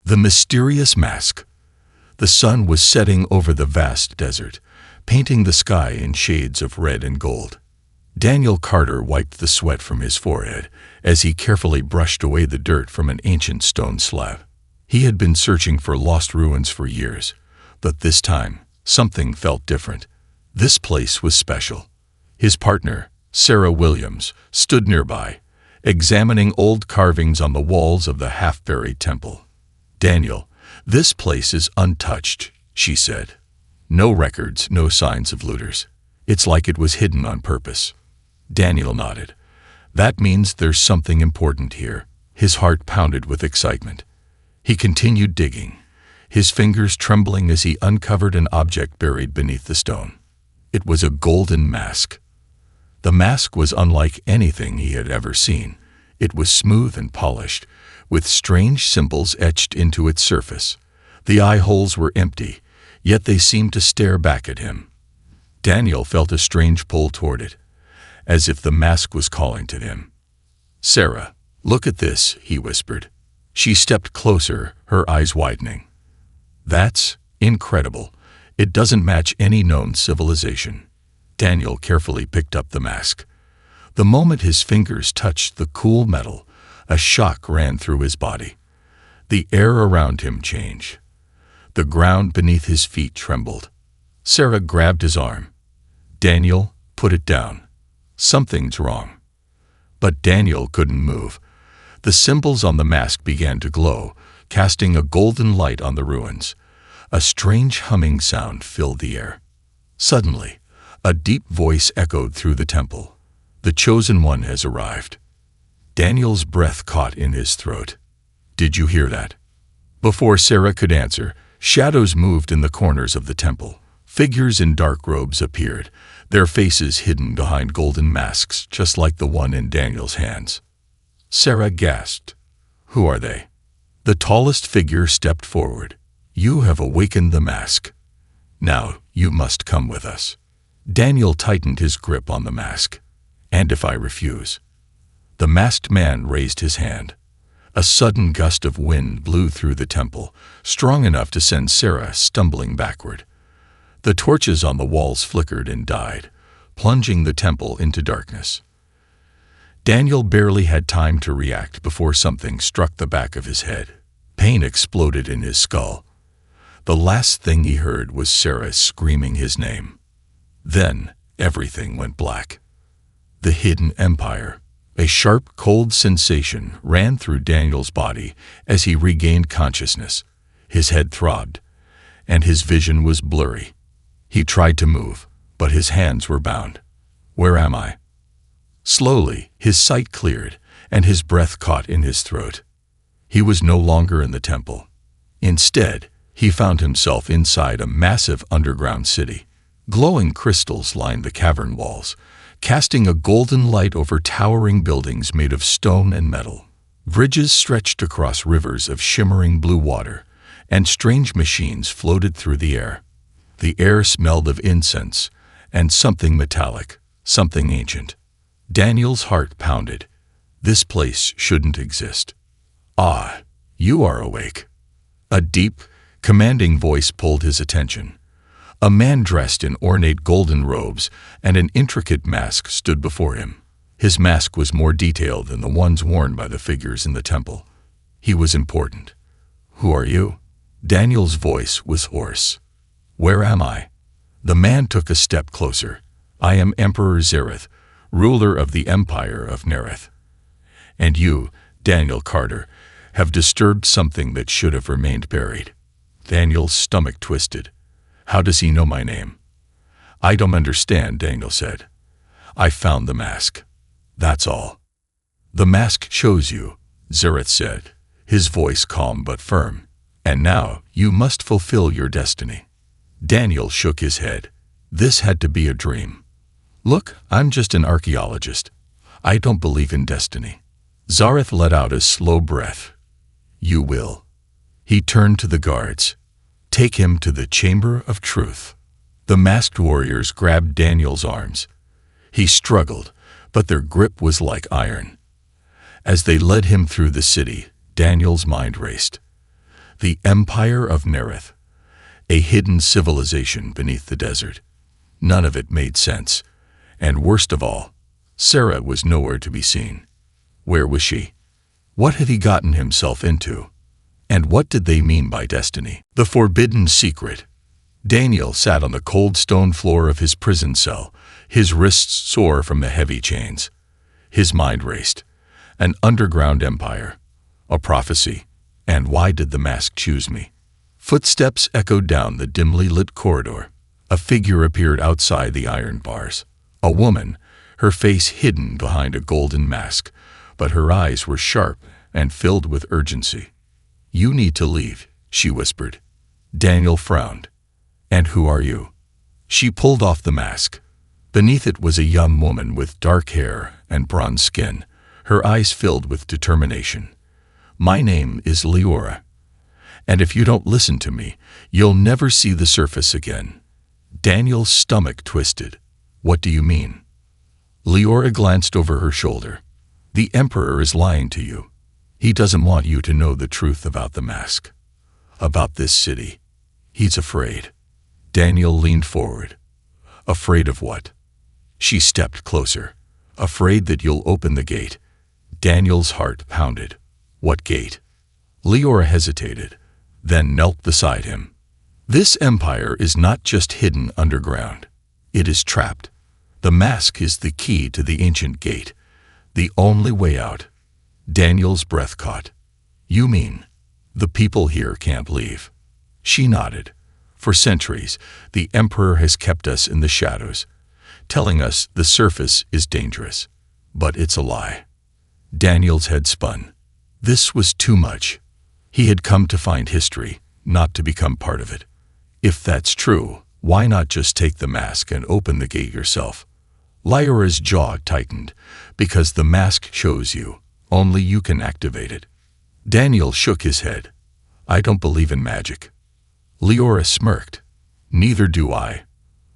The mysterious mask. The sun was setting over the vast desert, painting the sky in shades of red and gold. Daniel Carter wiped the sweat from his forehead as he carefully brushed away the dirt from an ancient stone slab. He had been searching for lost ruins for years, but this time, something felt different. This place was special. His partner, Sarah Williams, stood nearby, examining old carvings on the walls of the half-buried temple. "Daniel, this place is untouched," she said. "No records, no signs of looters. It's like it was hidden on purpose." Daniel nodded. "That means there's something important here." His heart pounded with excitement. He continued digging, his fingers trembling as he uncovered an object buried beneath the stone. It was a golden mask. The mask was unlike anything he had ever seen. It was smooth and polished, with strange symbols etched into its surface. The eye holes were empty, yet they seemed to stare back at him. Daniel felt a strange pull toward it, as if the mask was calling to him. "Sarah, look at this," he whispered. She stepped closer, her eyes widening. "That's incredible. It doesn't match any known civilization." Daniel carefully picked up the mask. The moment his fingers touched the cool metal, a shock ran through his body. The air around him changed. The ground beneath his feet trembled. Sarah grabbed his arm. "Daniel, put it down. Something's wrong." But Daniel couldn't move. The symbols on the mask began to glow, casting a golden light on the ruins. A strange humming sound filled the air. Suddenly, a deep voice echoed through the temple. "The chosen one has arrived." Daniel's breath caught in his throat. "Did you hear that?" Before Sarah could answer, shadows moved in the corners of the temple. Figures in dark robes appeared, their faces hidden behind golden masks just like the one in Daniel's hands. Sarah gasped. "Who are they?" The tallest figure stepped forward. "You have awakened the mask. Now you must come with us." Daniel tightened his grip on the mask. "And if I refuse?" The masked man raised his hand. A sudden gust of wind blew through the temple, strong enough to send Sarah stumbling backward. The torches on the walls flickered and died, plunging the temple into darkness. Daniel barely had time to react before something struck the back of his head. Pain exploded in his skull. The last thing he heard was Sarah screaming his name. Then everything went black. The hidden empire. A sharp, cold sensation ran through Daniel's body as he regained consciousness. His head throbbed, and his vision was blurry. He tried to move, but his hands were bound. "Where am I?" Slowly, his sight cleared, and his breath caught in his throat. He was no longer in the temple. Instead, he found himself inside a massive underground city. Glowing crystals lined the cavern walls, casting a golden light over towering buildings made of stone and metal. Bridges stretched across rivers of shimmering blue water, and strange machines floated through the air. The air smelled of incense and something metallic, something ancient. Daniel's heart pounded. This place shouldn't exist. "Ah, you are awake." A deep, commanding voice pulled his attention. A man dressed in ornate golden robes and an intricate mask stood before him. His mask was more detailed than the ones worn by the figures in the temple. He was important. "Who are you?" Daniel's voice was hoarse. "Where am I?" The man took a step closer. "I am Emperor Zareth, ruler of the Empire of Nereth. And you, Daniel Carter, have disturbed something that should have remained buried." Daniel's stomach twisted. "How does he know my name?" "I don't understand," Daniel said. "I found the mask. That's all." "The mask chose you," Zareth said, his voice calm but firm. "And now you must fulfill your destiny." Daniel shook his head. This had to be a dream. "Look, I'm just an archaeologist. I don't believe in destiny." Zareth let out a slow breath. "You will." He turned to the guards. "Take him to the Chamber of Truth." The masked warriors grabbed Daniel's arms. He struggled, but their grip was like iron. As they led him through the city, Daniel's mind raced. The Empire of Nerith, a hidden civilization beneath the desert. None of it made sense. And worst of all, Sarah was nowhere to be seen. Where was she? What had he gotten himself into? And what did they mean by destiny? The forbidden secret. Daniel sat on the cold stone floor of his prison cell, his wrists sore from the heavy chains. His mind raced. An underground empire. A prophecy. And why did the mask choose me? Footsteps echoed down the dimly lit corridor. A figure appeared outside the iron bars. A woman, her face hidden behind a golden mask, but her eyes were sharp and filled with urgency. "You need to leave," she whispered. Daniel frowned. "And who are you?" She pulled off the mask. Beneath it was a young woman with dark hair and bronze skin, her eyes filled with determination. "My name is Leora, and if you don't listen to me, you'll never see the surface again." Daniel's stomach twisted. "What do you mean?" Leora glanced over her shoulder. "The Emperor is lying to you. He doesn't want you to know the truth about the mask, about this city. He's afraid." Daniel leaned forward. "Afraid of what?" She stepped closer. "Afraid that you'll open the gate." Daniel's heart pounded. "What gate?" Leora hesitated, then knelt beside him. "This empire is not just hidden underground. It is trapped. The mask is the key to the ancient gate, the only way out." Daniel's breath caught. "You mean the people here can't leave?" She nodded. "For centuries, the Emperor has kept us in the shadows, telling us the surface is dangerous. But it's a lie." Daniel's head spun. This was too much. He had come to find history, not to become part of it. If that's true, why not just take the mask and open the gate yourself? Leora's jaw tightened. "Because the mask shows you. Only you can activate it." Daniel shook his head. "I don't believe in magic." Leora smirked. "Neither do I.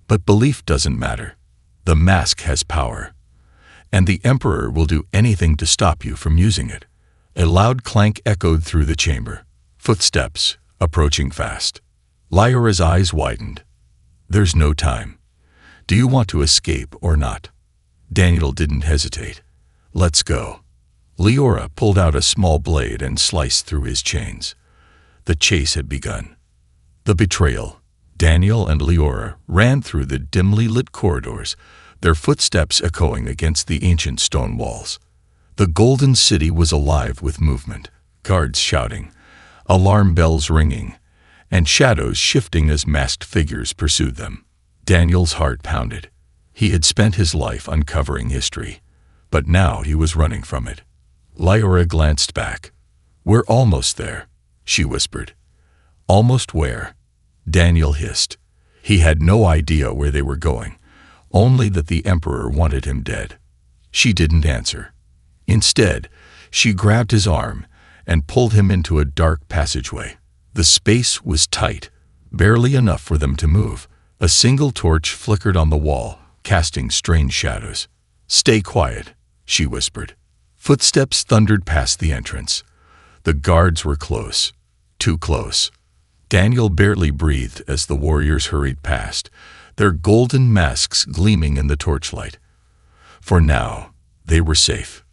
But belief doesn't matter. The mask has power, and the Emperor will do anything to stop you from using it." A loud clank echoed through the chamber. Footsteps, approaching fast. Leora's eyes widened. "There's no time. Do you want to escape or not?" Daniel didn't hesitate. "Let's go." Leora pulled out a small blade and sliced through his chains. The chase had begun. The betrayal. Daniel and Leora ran through the dimly lit corridors, their footsteps echoing against the ancient stone walls. The golden city was alive with movement, guards shouting, alarm bells ringing, and shadows shifting as masked figures pursued them. Daniel's heart pounded. He had spent his life uncovering history, but now he was running from it. Leora glanced back. "We're almost there," she whispered. "Almost where?" Daniel hissed. He had no idea where they were going, only that the Emperor wanted him dead. She didn't answer. Instead, she grabbed his arm and pulled him into a dark passageway. The space was tight, barely enough for them to move. A single torch flickered on the wall, casting strange shadows. "Stay quiet," she whispered. Footsteps thundered past the entrance. The guards were close, too close. Daniel barely breathed as the warriors hurried past, their golden masks gleaming in the torchlight. For now, they were safe.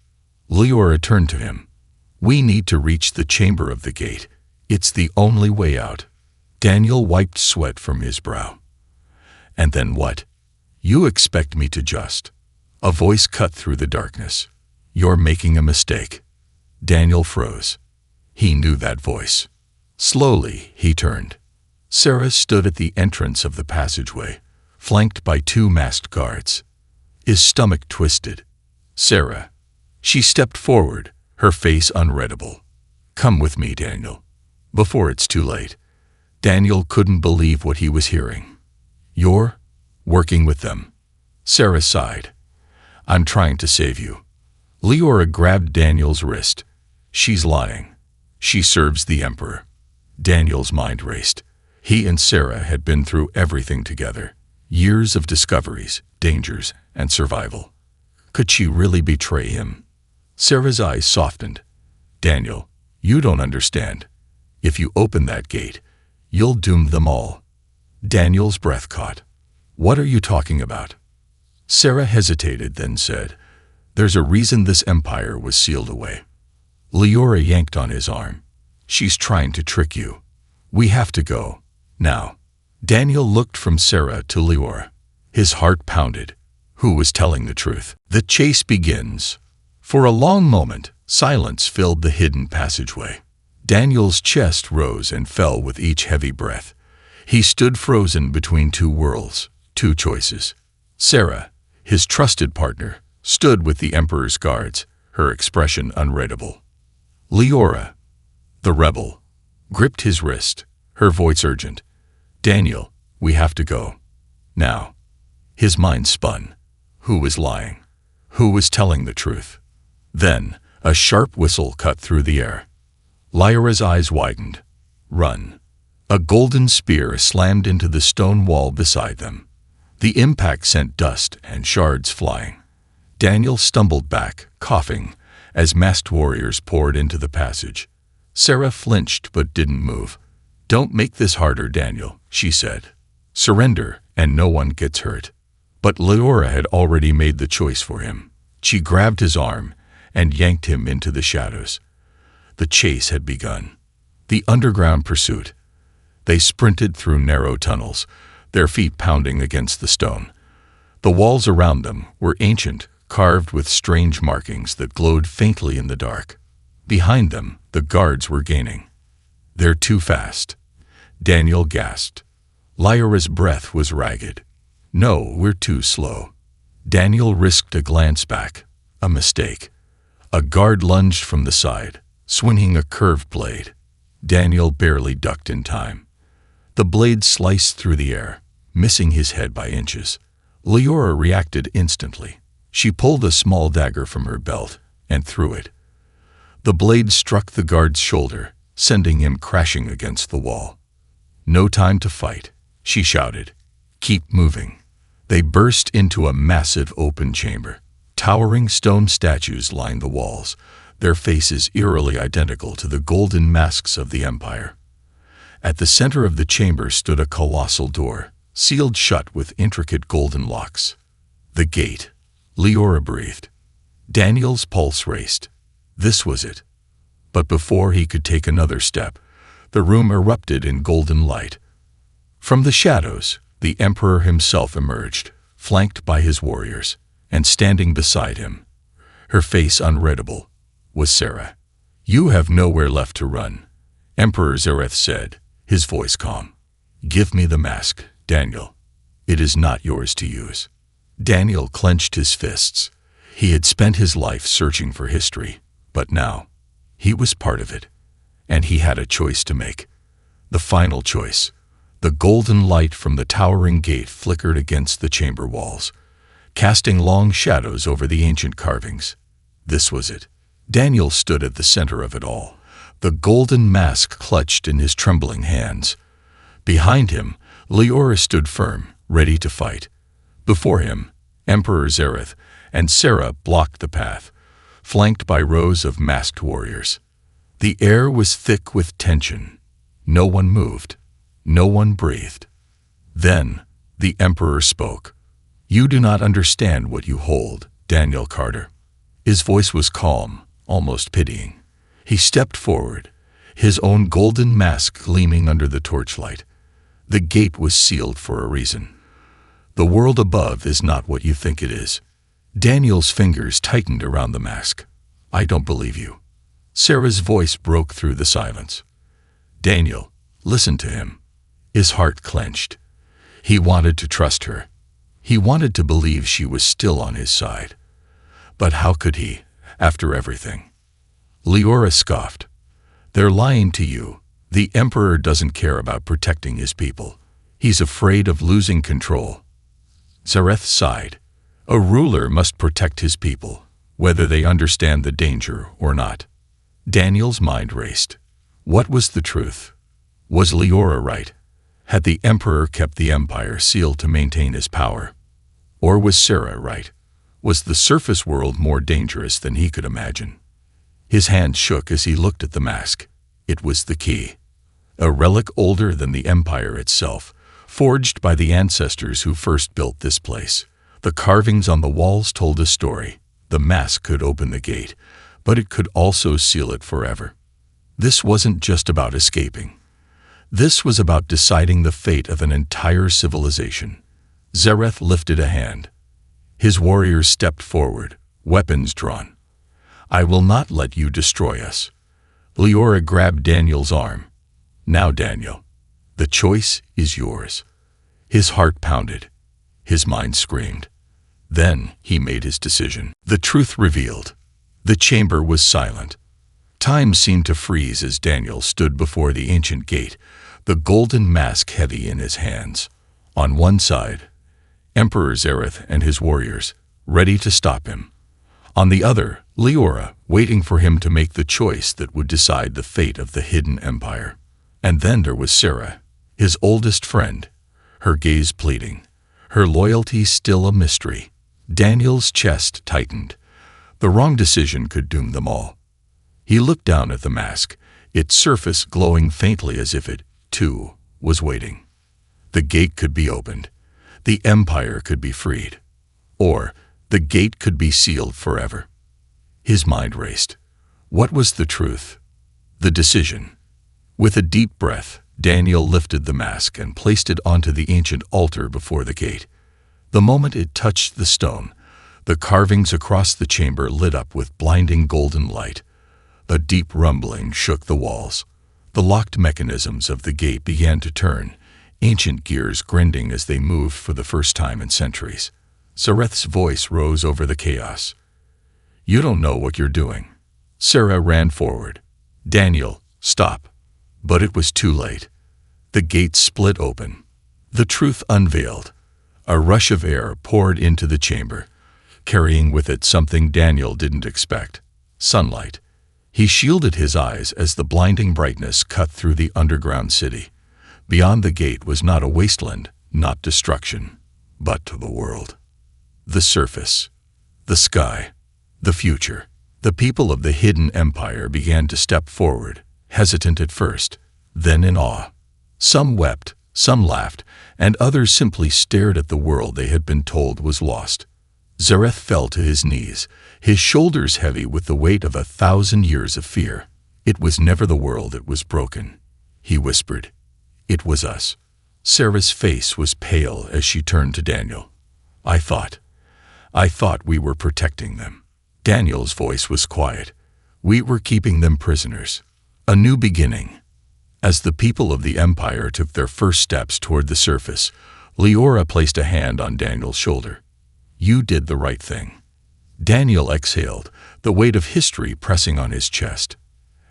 Leora turned to him. "We need to reach the chamber of the gate. It's the only way out." Daniel wiped sweat from his brow. "And then what? You expect me to just..." A voice cut through the darkness. "You're making a mistake." Daniel froze. He knew that voice. Slowly, he turned. Sarah stood at the entrance of the passageway, flanked by two masked guards. His stomach twisted. "Sarah." She stepped forward, her face unreadable. "Come with me, Daniel, before it's too late." Daniel couldn't believe what he was hearing. "You're working with them?" Sarah sighed. "I'm trying to save you." Leora grabbed Daniel's wrist. "She's lying. She serves the Emperor." Daniel's mind raced. He and Sarah had been through everything together. Years of discoveries, dangers, and survival. Could she really betray him? Sarah's eyes softened. "Daniel, you don't understand. If you open that gate, you'll doom them all. Daniel's breath caught. What are you talking about? Sarah hesitated, then said, There's a reason this empire was sealed away. Leora yanked on his arm. She's trying to trick you. We have to go. Now. Daniel looked from Sarah to Leora. His heart pounded. Who was telling the truth? The chase begins. For a long moment, silence filled the hidden passageway. Daniel's chest rose and fell with each heavy breath. He stood frozen between two worlds, two choices. Sarah, his trusted partner, stood with the Emperor's guards, her expression unreadable. Leora, the rebel, gripped his wrist, her voice urgent. Daniel, we have to go. Now. His mind spun. Who was lying? Who was telling the truth? Then, a sharp whistle cut through the air. Lyra's eyes widened. Run. A golden spear slammed into the stone wall beside them. The impact sent dust and shards flying. Daniel stumbled back, coughing, as masked warriors poured into the passage. Sarah flinched but didn't move. Don't make this harder, Daniel, she said. Surrender, and no one gets hurt. But Leora had already made the choice for him. She grabbed his arm and yanked him into the shadows. The chase had begun. The underground pursuit. They sprinted through narrow tunnels, their feet pounding against the stone. The walls around them were ancient, carved with strange markings that glowed faintly in the dark. Behind them, the guards were gaining. They're too fast. Daniel gasped. Lyra's breath was ragged. No, we're too slow. Daniel risked a glance back. A mistake. A guard lunged from the side, swinging a curved blade. Daniel barely ducked in time. The blade sliced through the air, missing his head by inches. Leora reacted instantly. She pulled a small dagger from her belt and threw it. The blade struck the guard's shoulder, sending him crashing against the wall. No time to fight, she shouted. Keep moving. They burst into a massive open chamber. Towering stone statues lined the walls, their faces eerily identical to the golden masks of the Empire. At the center of the chamber stood a colossal door, sealed shut with intricate golden locks. The gate. Leora breathed. Daniel's pulse raced. This was it. But before he could take another step, the room erupted in golden light. From the shadows, the Emperor himself emerged, flanked by his warriors, and standing beside him, her face unreadable, was Sarah. You have nowhere left to run, Emperor Zareth said, his voice calm. Give me the mask, Daniel. It is not yours to use. Daniel clenched his fists. He had spent his life searching for history, but now, he was part of it, and he had a choice to make. The final choice. The golden light from the towering gate flickered against the chamber walls, casting long shadows over the ancient carvings. This was it. Daniel stood at the center of it all, the golden mask clutched in his trembling hands. Behind him, Leora stood firm, ready to fight. Before him, Emperor Zareth and Sarah blocked the path, flanked by rows of masked warriors. The air was thick with tension. No one moved. No one breathed. Then, the Emperor spoke. You do not understand what you hold, Daniel Carter. His voice was calm, almost pitying. He stepped forward, his own golden mask gleaming under the torchlight. The gate was sealed for a reason. The world above is not what you think it is. Daniel's fingers tightened around the mask. I don't believe you. Sarah's voice broke through the silence. Daniel, listen to him. His heart clenched. He wanted to trust her. He wanted to believe she was still on his side. But how could he, after everything? Leora scoffed. They're lying to you. The Emperor doesn't care about protecting his people. He's afraid of losing control. Zareth sighed. A ruler must protect his people, whether they understand the danger or not. Daniel's mind raced. What was the truth? Was Leora right? Had the Emperor kept the Empire sealed to maintain his power? Or was Sarah right? Was the surface world more dangerous than he could imagine? His hand shook as he looked at the mask. It was the key. a relic older than the empire itself, forged by the ancestors who first built this place. The carvings on the walls told a story. The mask could open the gate, but it could also seal it forever. This wasn't just about escaping. This was about deciding the fate of an entire civilization. Zareth lifted a hand. His warriors stepped forward, weapons drawn. "I will not let you destroy us." Leora grabbed Daniel's arm. "Now, Daniel, the choice is yours." His heart pounded. His mind screamed. Then he made his decision. The truth revealed. The chamber was silent. Time seemed to freeze as Daniel stood before the ancient gate, the golden mask heavy in his hands. On one side, Emperor Zareth and his warriors, ready to stop him. On the other, Leora, waiting for him to make the choice that would decide the fate of the hidden empire. And then there was Sarah, his oldest friend, her gaze pleading, her loyalty still a mystery. Daniel's chest tightened. The wrong decision could doom them all. He looked down at the mask, its surface glowing faintly as if it, too, was waiting. The gate could be opened. The empire could be freed. Or the gate could be sealed forever. His mind raced. What was the truth? The decision. With a deep breath, Daniel lifted the mask and placed it onto the ancient altar before the gate. The moment it touched the stone, the carvings across the chamber lit up with blinding golden light. A deep rumbling shook the walls. The locked mechanisms of the gate began to turn, ancient gears grinding as they moved for the first time in centuries. Zareth's voice rose over the chaos. "You don't know what you're doing." Sarah ran forward. "Daniel, stop." But it was too late. The gate split open. The truth unveiled. A rush of air poured into the chamber, carrying with it something Daniel didn't expect: sunlight. He shielded his eyes as the blinding brightness cut through the underground city. Beyond the gate was not a wasteland, not destruction, but the world. The surface, the sky, the future. The people of the hidden empire began to step forward, hesitant at first, then in awe. Some wept, some laughed, and others simply stared at the world they had been told was lost. Zareth fell to his knees, his shoulders heavy with the weight of 1,000 years of fear. "It was never the world that was broken," he whispered. "It was us." Sarah's face was pale as she turned to Daniel. I thought we were protecting them." Daniel's voice was quiet. "We were keeping them prisoners." A new beginning. As the people of the empire took their first steps toward the surface, Leora placed a hand on Daniel's shoulder. "You did the right thing." Daniel exhaled, the weight of history pressing on his chest.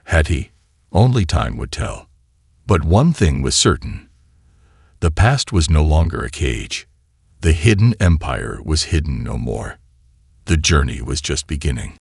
Had he? Only time would tell. But one thing was certain. The past was no longer a cage. The hidden empire was hidden no more. The journey was just beginning.